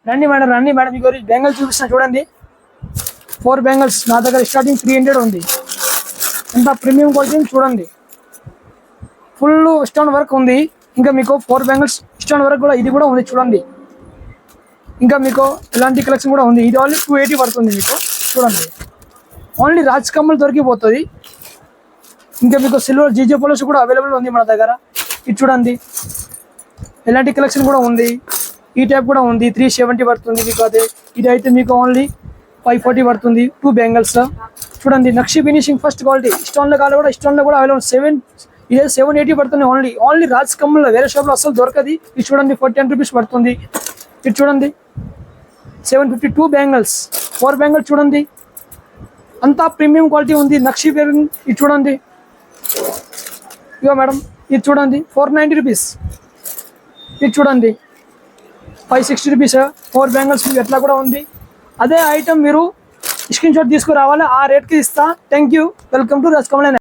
రండి మేడం మీకు బెంగల్స్ చూపిస్తాను చూడండి. 4 బెంగల్స్ నా దగ్గర స్టార్టింగ్ 300 ఉంది. ఎంత ప్రీమియం క్వాలిటీ చూడండి. ఫుల్ స్టోన్ వర్క్ ఉంది. ఇంకా మీకు 4 బెంగల్స్ స్టోన్ వర్క్ కూడా ఇది కూడా ఉంది చూడండి. ఇంకా మీకు ఇలాంటి కలెక్షన్ కూడా ఉంది. ఇది ఓన్లీ 280 పడుతుంది మీకు చూడండి. ఓన్లీ రాజ్ కమ్మలు దొరికిపోతుంది. ఇంకా మీకు సిల్వర్ జీజే పోలీస్ కూడా అవైలబుల్ ఉంది మన దగ్గర. ఇది చూడండి, ఇలాంటి కలెక్షన్ కూడా ఉంది. ఈ టైప్ కూడా ఉంది. 370 పడుతుంది మీకు. అదే ఇది అయితే మీకు ఓన్లీ 540 పడుతుంది. 2 బెంగల్స్ చూడండి. నక్షి ఫినిషింగ్ ఫస్ట్ క్వాలిటీ. స్టోన్లో కావాలి కూడా స్టోన్లో కూడా అవైలబుల్. ఇదే 780 పడుతుంది. ఓన్లీ రాజ్ కమ్మల్లో వేరే షాప్లో అసలు దొరకది. ఇది చూడండి 10 రూపీస్ పడుతుంది. ఇది చూడండి 750. 2 బెంగల్స్ 4 బెంగల్స్ చూడండి. అంతా ప్రీమియం క్వాలిటీ ఉంది. నక్షి బేరింగ్ ఇది చూడండి. ఇగో మేడం ఇది చూడండి 490 రూపీస్. ఇది చూడండి 560 రూపీస్. 4 బెంగల్స్ మీకు ఎట్లా కూడా ఉంది. అదే ఐటమ్ మీరు స్క్రీన్ షాట్ తీసుకురావాలి. ఆ రేట్కి ఇస్తా. Thank you. Welcome to Raj Kamal.